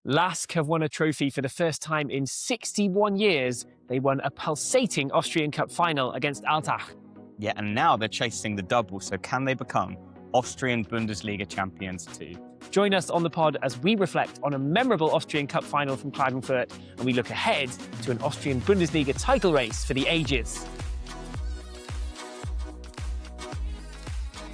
LASK have won a trophy for the first time in 61 years. They won a pulsating Austrian Cup final against Altach. Yeah, and now they're chasing the double, so can they become Austrian Bundesliga champions too? Join us on the pod as we reflect on a memorable Austrian Cup final from Klagenfurt, and we look ahead to an Austrian Bundesliga title race for the ages.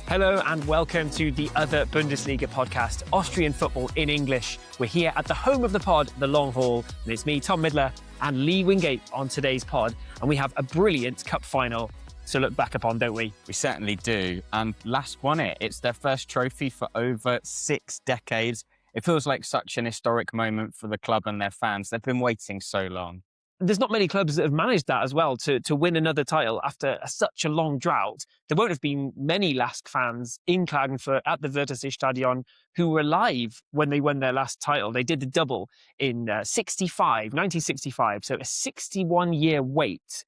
Hello and welcome to the Other Bundesliga Podcast, Austrian football in English. We're here at the home of the pod, the Long Haul, and it's me, Tom Midler, and Lee Wingate on today's pod, and we have a brilliant cup final to look back upon, don't we? We certainly do, and LASK won it. It's their first trophy for over 6 decades. It feels like such an historic moment for the club and their fans. They've been waiting so long. There's not many clubs that have managed that as well, to win another title after such a long drought. There won't have been many LASK fans in Klagenfurt at the Stadion who were alive when they won their last title. They did the double in 1965, so a 61-year wait.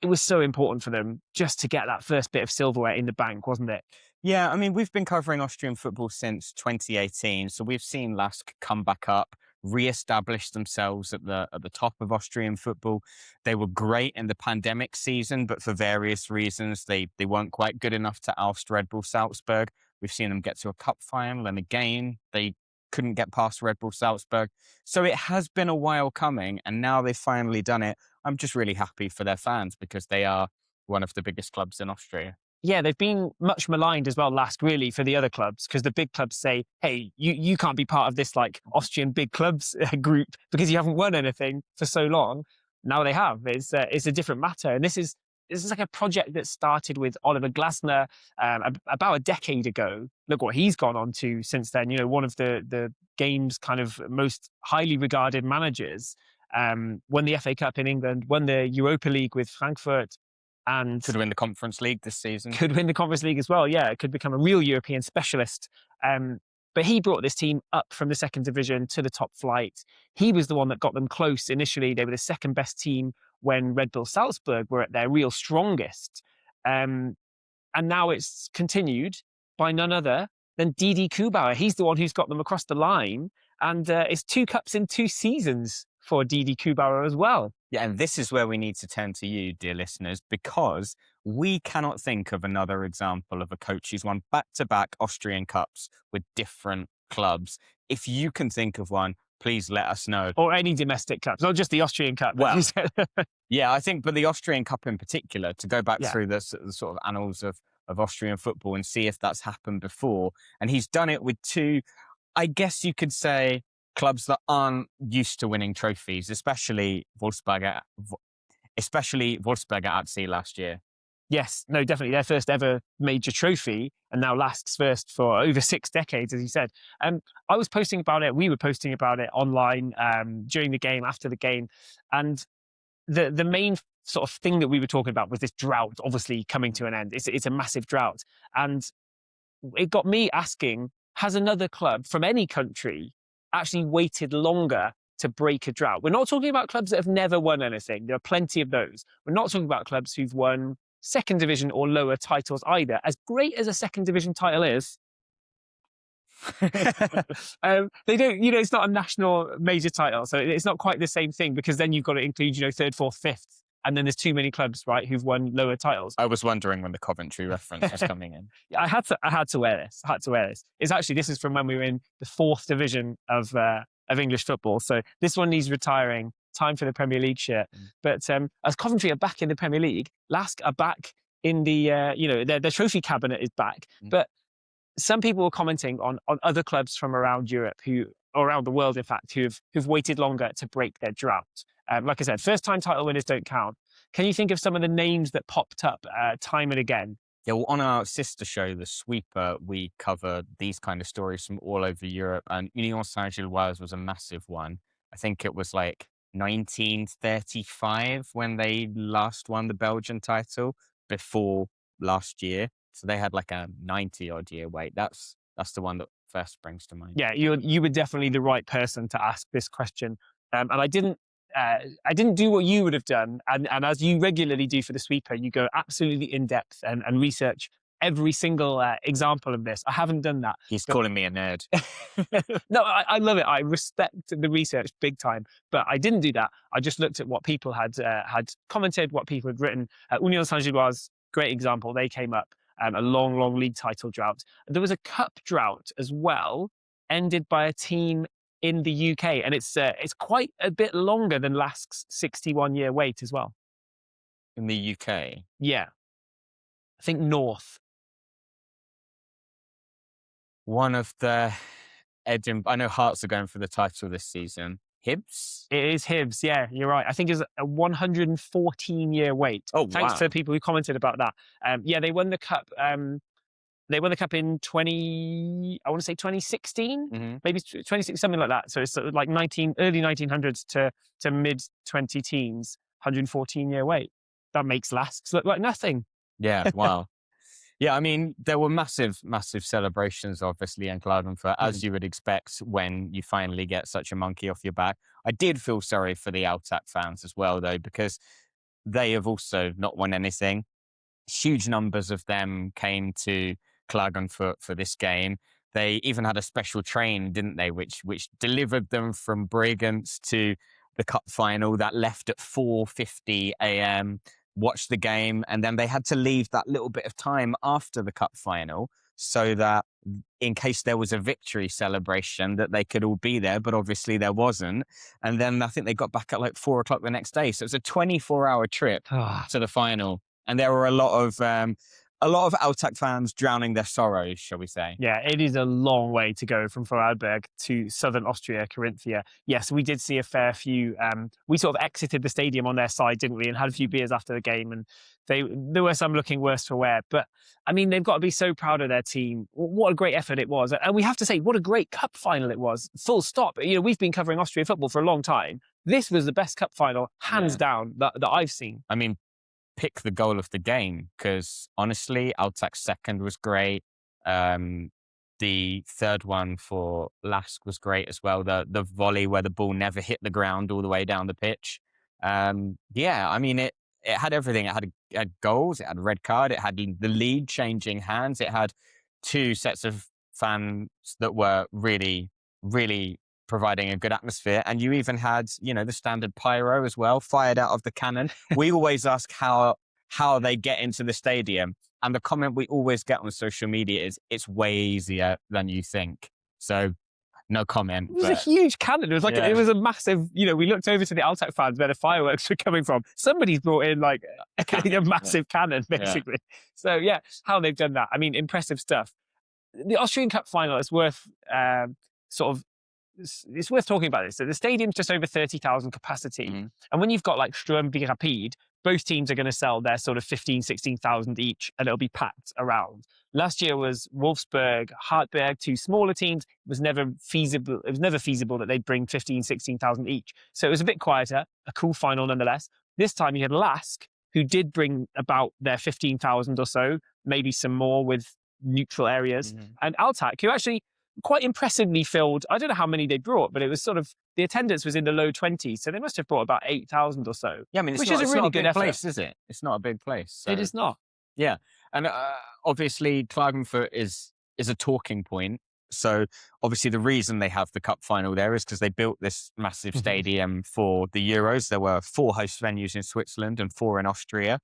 It was so important for them just to get that first bit of silverware in the bank, wasn't it? Yeah, I mean, we've been covering Austrian football since 2018, so we've seen LASK come back up, re-establish themselves at the top of Austrian football. They were great in the pandemic season, but for various reasons, they weren't quite good enough to oust Red Bull Salzburg. We've seen them get to a cup final, and again, they couldn't get past Red Bull Salzburg. So it has been a while coming, and now they've finally done it. I'm just really happy for their fans because they are one of the biggest clubs in Austria. Yeah, they've been much maligned as well, LASK, really, for the other clubs, because the big clubs say, hey, you can't be part of this like Austrian big clubs group because you haven't won anything for so long. Now they have. It's a different matter. And this is like a project that started with Oliver Glasner about a decade ago. Look what he's gone on to since then. You know, one of the game's kind of most highly regarded managers. Won the FA Cup in England, won the Europa League with Frankfurt, and could win the Conference League this season. Could win the Conference League as well, yeah. It could become a real European specialist. But he brought this team up from the second division to the top flight. He was the one that got them close initially. They were the second best team when Red Bull Salzburg were at their real strongest. And now it's continued by none other than Didi Kühbauer. He's the one who's got them across the line. And it's 2 cups in 2 seasons for Didi Kühbauer as well. Yeah, and this is where we need to turn to you, dear listeners, because we cannot think of another example of a coach who's won back-to-back Austrian Cups with different clubs. If you can think of one, please let us know. Or any domestic cups, not just the Austrian Cup. Well, yeah, I think, but the Austrian Cup in particular, to go back through the sort of annals of Austrian football and see if that's happened before. And he's done it with 2, I guess you could say, clubs that aren't used to winning trophies, especially Wolfsburg at sea last year. Yes, no, definitely their first ever major trophy, and now LASK's first for over 6 decades, as you said. I was posting about it. We were posting about it online during the game, after the game, and the main sort of thing that we were talking about was this drought, obviously coming to an end. It's a massive drought, and it got me asking: has another club from any country actually waited longer to break a drought? We're not talking about clubs that have never won anything. There are plenty of those. We're not talking about clubs who've won second division or lower titles either. As great as a second division title is, they don't, it's not a national major title. So it's not quite the same thing, because then you've got to include, 3rd, 4th, 5th. And then there's too many clubs, right, who've won lower titles. I was wondering when the Coventry reference was coming in. Yeah, I had to wear this. This is from when we were in the 4th division of English football. So this one needs retiring. Time for the Premier League shirt. But as Coventry are back in the Premier League, LASK are back in the, their trophy cabinet is back. But some people were commenting on other clubs from around Europe or around the world, in fact, who've waited longer to break their drought. Like I said, first-time title winners don't count. Can you think of some of the names that popped up time and again? Yeah, well, on our sister show, The Sweeper, we cover these kind of stories from all over Europe. And Union Saint-Gilloise was a massive one. I think it was like 1935 when they last won the Belgian title, before last year. So they had like a 90-odd year wait. That's the one that first springs to mind. Yeah, you were definitely the right person to ask this question. And I didn't do what you would have done. And as you regularly do for The Sweeper, you go absolutely in depth and research every single example of this. I haven't done that. He's calling me a nerd. No, I love it. I respect the research big time, but I didn't do that. I just looked at what people had commented, what people had written. Union Saint-Gilloise, great example. They came up, a long league title drought. There was a cup drought as well, ended by a team in the UK, and it's quite a bit longer than LASK's 61-year wait as well. In the UK? Yeah. I think North. One of the Edinburgh, I know Hearts are going for the title this season. Hibs? It is Hibs, yeah, you're right. I think it's a 114-year wait. Oh, Thanks wow. for the people who commented about that. Yeah, they won the cup. They won the cup in 2016, maybe 2016, something like that. So it's sort of like early 1900s to mid 20 teens, 114-year wait. That makes LASK look like nothing. Yeah, wow. Yeah, I mean, there were massive celebrations, obviously, in Klagenfurt, as you would expect when you finally get such a monkey off your back. I did feel sorry for the Altach fans as well, though, because they have also not won anything. Huge numbers of them came to Klagenfurt for this game. They even had a special train, didn't they, which delivered them from Bregenz to the cup final. That left at 4:50 a.m., watched the game, and then they had to leave that little bit of time after the cup final so that in case there was a victory celebration that they could all be there, but obviously there wasn't. And then I think they got back at like 4 o'clock the next day. So it was a 24-hour trip to the final. And there were a lot of Altach fans drowning their sorrows, shall we say. Yeah, it is a long way to go from Vorarlberg to southern Austria, Carinthia. Yes, we did see a fair few. We sort of exited the stadium on their side, didn't we, and had a few beers after the game. And there were some looking worse for wear. But, I mean, they've got to be so proud of their team. What a great effort it was. And we have to say, what a great cup final it was. Full stop. You know, we've been covering Austrian football for a long time. This was the best cup final, hands down, that I've seen. I mean, pick the goal of the game, because honestly, Altach's second was great. The third one for LASK was great as well. The volley where the ball never hit the ground all the way down the pitch. Yeah, I mean, it had everything. It had goals, it had a red card, it had the lead changing hands, it had two sets of fans that were really, really providing a good atmosphere. And you even had, the standard pyro as well, fired out of the cannon. We always ask how they get into the stadium. And the comment we always get on social media is, it's way easier than you think. So no comment. It was a huge cannon. It was like, it was a massive, we looked over to the Altach fans where the fireworks were coming from. Somebody's brought in like a massive cannon, basically. Yeah. So yeah, how they've done that. I mean, impressive stuff. The Austrian Cup final is worth it's worth talking about this. So the stadium's just over 30,000 capacity. And when you've got like Sturm v Rapid, both teams are going to sell their sort of 15, 16,000 each, and it'll be packed around. Last year was Wolfsburg, Hartberg, two smaller teams. It was never feasible that they'd bring 15, 16,000 each. So it was a bit quieter, a cool final nonetheless. This time you had LASK, who did bring about their 15,000 or so, maybe some more with neutral areas. And Altach, who actually quite impressively filled, I don't know how many they brought, but it was sort of, the attendance was in the low 20s. So they must have brought about 8,000 or so. Yeah, I mean, which is a really good place, is it? It's not a big place. So. It is not. Yeah. And obviously Klagenfurt is a talking point. So obviously the reason they have the cup final there is because they built this massive stadium for the Euros. There were 4 host venues in Switzerland and 4 in Austria.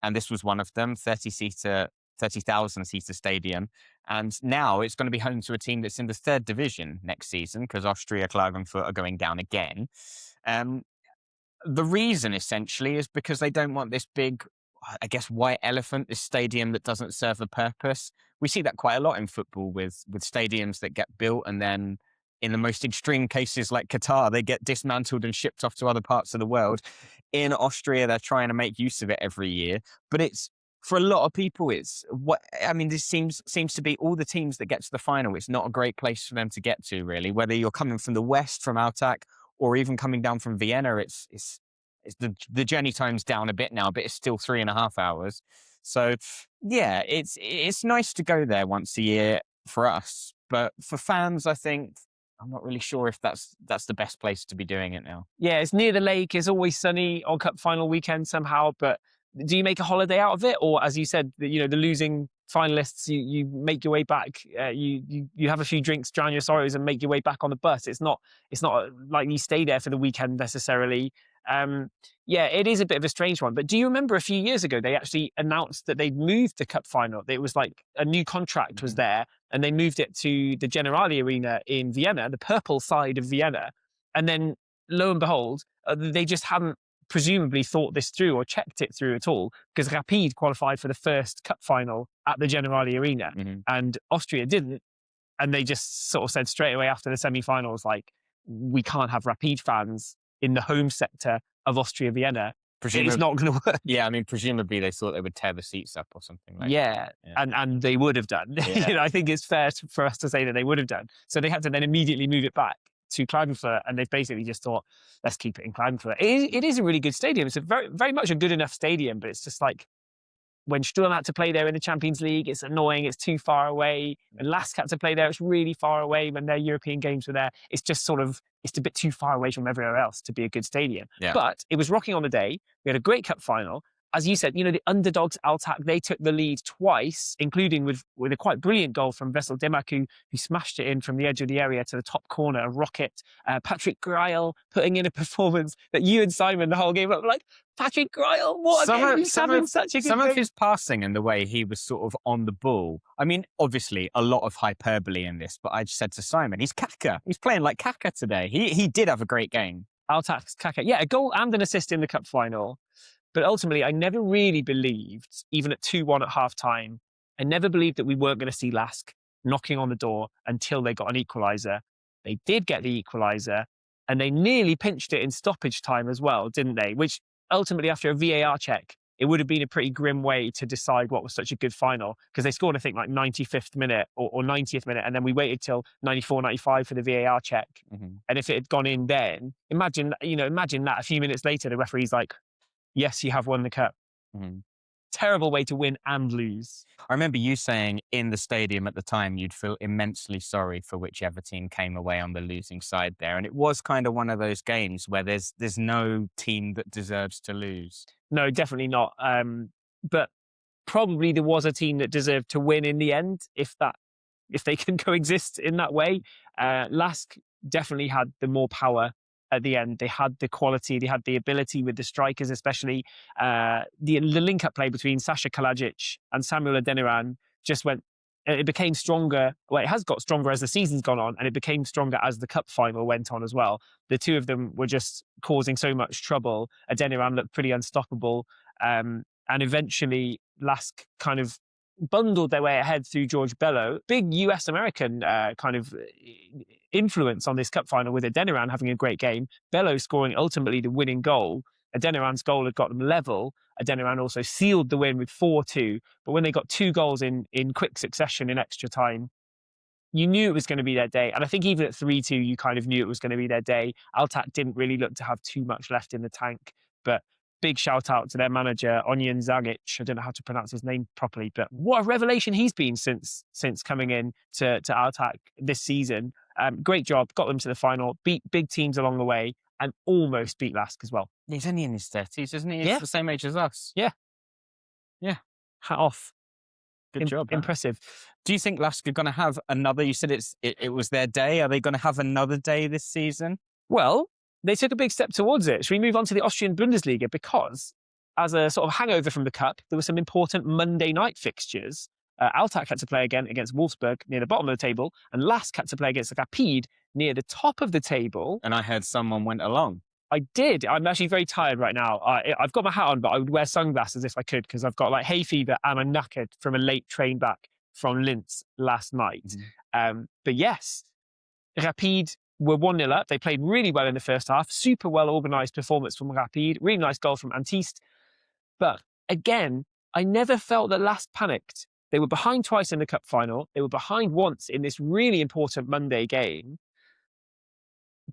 And this was one of them, 30,000-seater stadium. And now it's going to be home to a team that's in the 3rd division next season, because Austria Klagenfurt are going down again. The reason essentially is because they don't want this big, I guess, white elephant, this stadium that doesn't serve a purpose. We see that quite a lot in football with stadiums that get built and then in the most extreme cases like Qatar, they get dismantled and shipped off to other parts of the world. In Austria, they're trying to make use of it every year. But it's, for a lot of people, this seems to be all the teams that get to the final. It's not a great place for them to get to, really. Whether you're coming from the west, from Altach, or even coming down from Vienna, it's the journey time's down a bit now, but it's still 3.5 hours. So yeah, it's nice to go there once a year for us, but for fans, I think I'm not really sure if that's the best place to be doing it now. Yeah, it's near the lake. It's always sunny on cup final weekend somehow, but do you make a holiday out of it? Or as you said, the losing finalists, you make your way back. You have a few drinks, drown your sorrows, and make your way back on the bus. It's not like you stay there for the weekend necessarily. Yeah, it is a bit of a strange one. But do you remember a few years ago they actually announced that they'd moved the cup final? It was like a new contract was there, and they moved it to the Generali Arena in Vienna, the purple side of Vienna. And then lo and behold, they just hadn't presumably thought this through or checked it through at all, because Rapid qualified for the first cup final at the Generali Arena, and Austria didn't. And they just sort of said straight away after the semi-finals, like, we can't have Rapid fans in the home sector of Austria Vienna. It's not going to work. Yeah, I mean, presumably they thought they would tear the seats up or something like that. Yeah, and they would have done. Yeah. I think it's fair for us to say that they would have done. So they had to then immediately move it back to Klagenfurt, and they've basically just thought, let's keep it in Klagenfurt. It is a really good stadium. It's a very, very much a good enough stadium, but it's just like, when Sturm had to play there in the Champions League, it's annoying, it's too far away. When LASK had to play there, it's really far away. When their European games were there, it's just sort of, it's a bit too far away from everywhere else to be a good stadium. Yeah. But it was rocking on the day. We had a great cup final. As you said, the underdogs, Altach, they took the lead twice, including with a quite brilliant goal from Vessel Demaku, who smashed it in from the edge of the area to the top corner, a rocket. Patrick Greil putting in a performance that you and Simon the whole game were like, Patrick Greil, what a game, he's having such a good Some game. of his passing and the way he was sort of on the ball. I mean, obviously, a lot of hyperbole in this, but I just said to Simon, he's Kaka. He's playing like Kaka today. He did have a great game. Altach's Kaka. Yeah, a goal and an assist in the cup final. But ultimately, I never really believed, even at 2-1 at half-time, I never believed that we weren't going to see LASK knocking on the door until they got an equaliser. They did get the equaliser, and they nearly pinched it in stoppage time as well, didn't they? Which ultimately, after a VAR check, it would have been a pretty grim way to decide what was such a good final, because they scored, I think, like 95th minute or 90th minute, and then we waited till 94, 95 for the VAR check. And if it had gone in then, imagine that a few minutes later, the referee's like, yes, you have won the cup. Terrible way to win and lose. I remember you saying in the stadium at the time you'd feel immensely sorry for whichever team came away on the losing side there. And it was kind of one of those games where there's no team that deserves to lose. No, definitely not. But probably there was a team that deserved to win in the end, if they can coexist in that way. LASK definitely had the more power at the end. They had the quality, they had the ability with the strikers, especially the link-up play between Sasha Kalajic and Samuel Adeniran it became stronger. Well, it has got stronger as the season's gone on, and it became stronger as the cup final went on as well. The two of them were just causing so much trouble. Adeniran looked pretty unstoppable. And eventually LASK kind of bundled their way ahead through George Bello. Big US-American kind of influence on this cup final, with Adeniran having a great game, Bello scoring ultimately the winning goal. Adeniran's goal had got them level. Adeniran also sealed the win with 4-2. But when they got two goals in quick succession in extra time, you knew it was going to be their day. And I think even at 3-2, you kind of knew it was going to be their day. Altach didn't really look to have too much left in the tank. But big shout out to their manager, Onion Zagic. I don't know how to pronounce his name properly, but what a revelation he's been since coming in to Altach this season. Great job, got them to the final, beat big teams along the way, and almost beat LASK as well. He's only in his 30s, isn't he? He's Yeah. the same age as us. Yeah. Hat off. Good job. Huh? Impressive. Do you think LASK are going to have another, you said it was their day, are they going to have another day this season? Well, they took a big step towards it. Should we move on to the Austrian Bundesliga? Because as a sort of hangover from the Cup, there were some important Monday night fixtures. Altach had to play again against Wolfsburg near the bottom of the table, and LASK had to play against Rapid near the top of the table. And I heard someone went along. I did. I'm actually very tired right now. I've got my hat on, but I would wear sunglasses if I could, because I've got like hay fever and I'm knackered from a late train back from Linz last night. But yes, Rapid were 1-0 up. They played really well in the first half. Super well organised performance from Rapid. Really nice goal from Antiste. But again, I never felt that LASK panicked. They were behind twice in the cup final. They were behind once in this really important Monday game.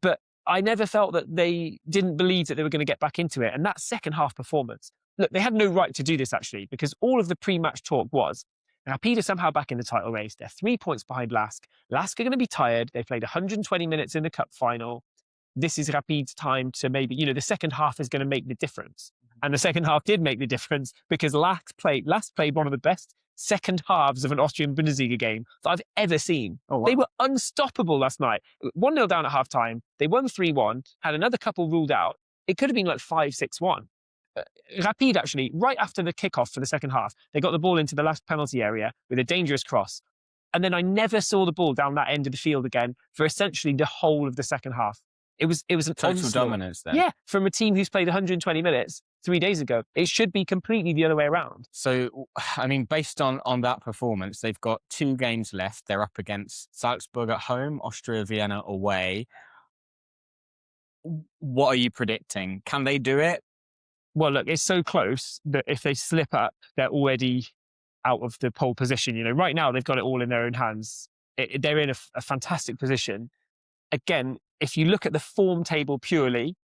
But I never felt that they didn't believe that they were going to get back into it. And that second half performance, look, they had no right to do this actually, because all of the pre-match talk was, Rapid are somehow back in the title race. They're 3 points behind LASK. LASK are going to be tired. They played 120 minutes in the cup final. This is Rapid's time to maybe, the second half is going to make the difference. And the second half did make the difference, because LASK played one of the best second halves of an Austrian Bundesliga game that I've ever seen. Oh, wow. They were unstoppable last night. 1-0 down at half-time. They won 3-1, had another couple ruled out. It could have been like 5-6-1. Rapid, actually, right after the kickoff for the second half, they got the ball into the last penalty area with a dangerous cross. And then I never saw the ball down that end of the field again for essentially the whole of the second half. It was an total onslaught. dominance then. Yeah, from a team who's played 120 minutes 3 days ago. It should be completely the other way around. So, I mean, based on that performance, they've got 2 games left. They're up against Salzburg at home, Austria, Vienna away. What are you predicting? Can they do it? Well, look, it's so close that if they slip up, they're already out of the pole position. You know, right now they've got it all in their own hands. They're in a fantastic position. Again, if you look at the form table purely,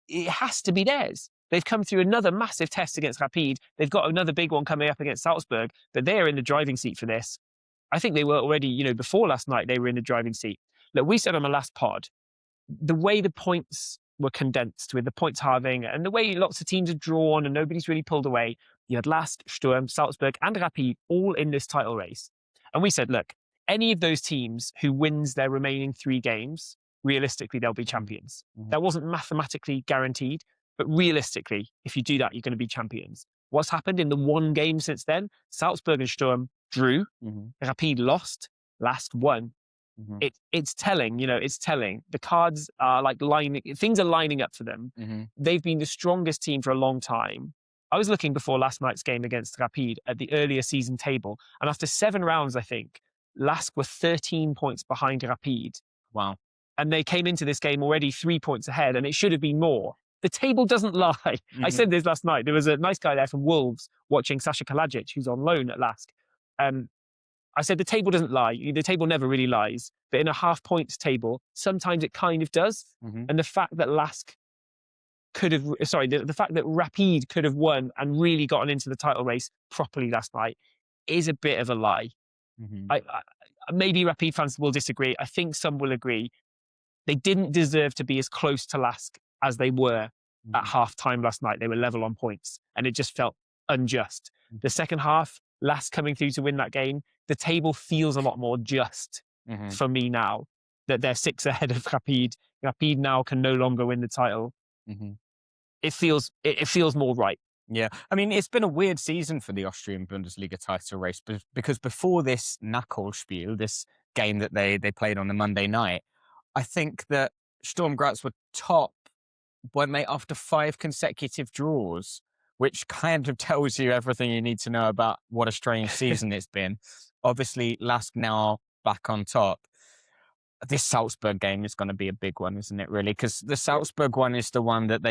it has to be theirs. They've come through another massive test against Rapid. They've got another big one coming up against Salzburg, but they're in the driving seat for this. I think they were already, you know, before last night, they were in the driving seat. Look, we said on the last pod, the way the points were condensed with the points halving and the way lots of teams have drawn and nobody's really pulled away, you had LASK, Sturm, Salzburg and Rapid all in this title race. And we said, look, any of those teams who wins their remaining 3 games, realistically, they'll be champions. That wasn't mathematically guaranteed, but realistically, if you do that, you're going to be champions. What's happened in the 1 game since then? Salzburg and Sturm drew, Rapid lost, LASK won. It's telling, you know, it's telling. The cards are like things are lining up for them. They've been the strongest team for a long time. I was looking before last night's game against Rapid at the earlier season table, and after 7 rounds, I think, LASK were 13 points behind Rapid. Wow. And they came into this game already 3 points ahead, and it should have been more. The table doesn't lie. I said this last night. There was a nice guy there from Wolves watching Sasha Kalajic, who's on loan at LASK. I said the table doesn't lie. The table never really lies. But in a half points table, sometimes it kind of does. And the fact that LASK the fact that Rapid could have won and really gotten into the title race properly last night is a bit of a lie. Maybe Rapid fans will disagree. I think some will agree. They didn't deserve to be as close to LASK as they were at half time last night. They were level on points and it just felt unjust. The second half, LASK coming through to win that game, the table feels a lot more just for me now that they're 6 ahead of Rapid. Rapid now can no longer win the title. It feels more right. Yeah, I mean, it's been a weird season for the Austrian Bundesliga title race because before this Nachholspiel, this game that they played on the Monday night, I think that Sturm Graz were top, weren't they, after 5 consecutive draws, which kind of tells you everything you need to know about what a strange season it's been. Obviously, LASK now back on top. This Salzburg game is going to be a big one, isn't it, really? Because the Salzburg one is the one that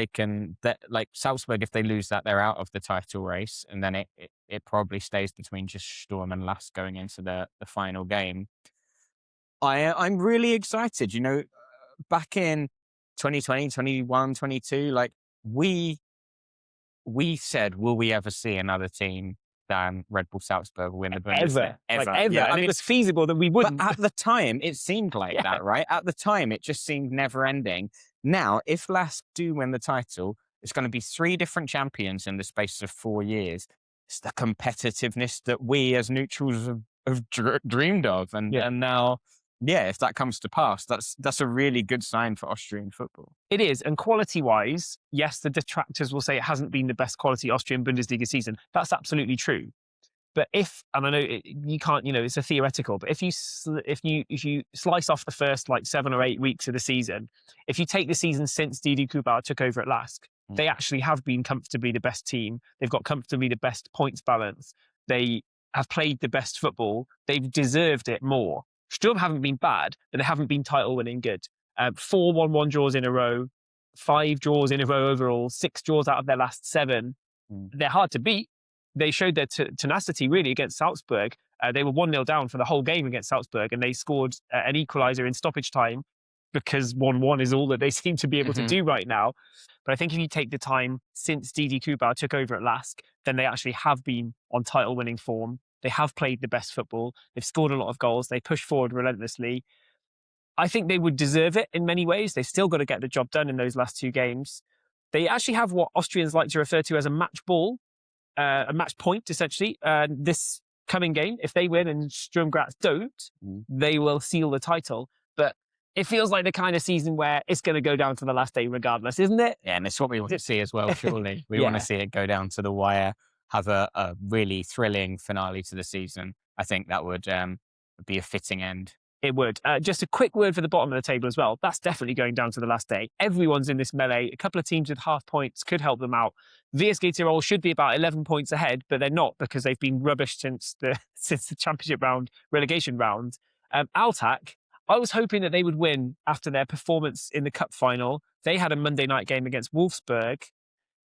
like Salzburg, if they lose that, they're out of the title race. And then it probably stays between just Sturm and LASK going into the final game. I'm really excited. You know, back in 2020, 21, 22, like we said, will we ever see another team than Red Bull Salzburg win the Bundesliga? Ever. Yeah, and it was feasible that we wouldn't. But at the time, it seemed like that, right? At the time, it just seemed never ending. Now, if LASK do win the title, it's going to be 3 different champions in the space of 4 years. It's the competitiveness that we as neutrals have dreamed of. And now, if that comes to pass, that's a really good sign for Austrian football. It is. And quality-wise, yes, the detractors will say it hasn't been the best quality Austrian Bundesliga season. That's absolutely true. But and I know you can't, you know, it's a theoretical, but if you slice off the first like 7 or 8 weeks of the season, if you take the season since Didi Kühbauer took over at LASK, they actually have been comfortably the best team. They've got comfortably the best points balance. They have played the best football. They've deserved it more. Sturm haven't been bad, but they haven't been title-winning good. 4 1-1 draws in a row, 5 draws in a row overall, 6 draws out of their last 7. They're hard to beat. They showed their tenacity really against Salzburg. They were 1-0 down for the whole game against Salzburg, and they scored an equaliser in stoppage time because 1-1 is all that they seem to be able to do right now. But I think if you take the time since Didi Kühbauer took over at LASK, then they actually have been on title-winning form. They have played the best football. They've scored a lot of goals. They push forward relentlessly. I think they would deserve it in many ways. They've still got to get the job done in those last 2 games. They actually have what Austrians like to refer to as a match ball, a match point, essentially. This coming game, if they win and Sturm Graz don't, they will seal the title. But it feels like the kind of season where it's going to go down to the last day regardless, isn't it? Yeah, and it's what we want to see as well, surely. We want to see it go down to the wire, have a really thrilling finale to the season. I think that would be a fitting end. It would. Just a quick word for the bottom of the table as well. That's definitely going down to the last day. Everyone's in this melee. A couple of teams with half points could help them out. VSG Tirol should be about 11 points ahead, but they're not because they've been rubbish since the championship round, relegation round. Altach, I was hoping that they would win after their performance in the cup final. They had a Monday night game against Wolfsburg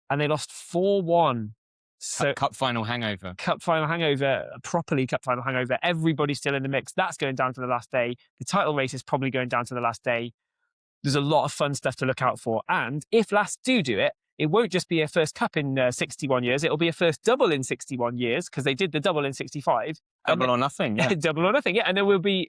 and they lost 4-1. So cup final hangover. Cup final hangover, properly cup final hangover. Everybody's still in the mix. That's going down to the last day. The title race is probably going down to the last day. There's a lot of fun stuff to look out for. And if LASK do it, it won't just be a first cup in 61 years. It'll be a first double in 61 years because they did the double in 65. Double or nothing, yeah. Double or nothing, yeah. And then we'll be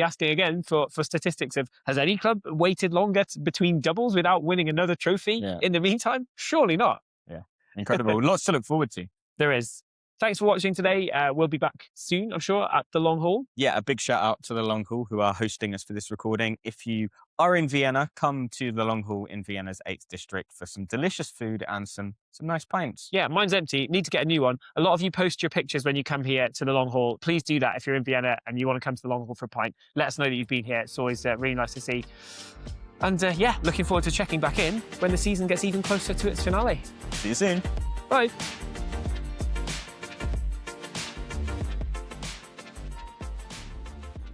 asking again for statistics of, has any club waited longer between doubles without winning another trophy in the meantime? Surely not. Yeah, incredible. Lots to look forward to. There is. Thanks for watching today. We'll be back soon, I'm sure, at the Long Haul. Yeah, a big shout out to the Long Haul who are hosting us for this recording. If you are in Vienna, come to the Long Haul in Vienna's 8th district for some delicious food and some nice pints. Yeah, mine's empty. Need to get a new one. A lot of you post your pictures when you come here to the Long Haul. Please do that if you're in Vienna and you want to come to the Long Haul for a pint. Let us know that you've been here. It's always really nice to see. And yeah, looking forward to checking back in when the season gets even closer to its finale. See you soon. Bye.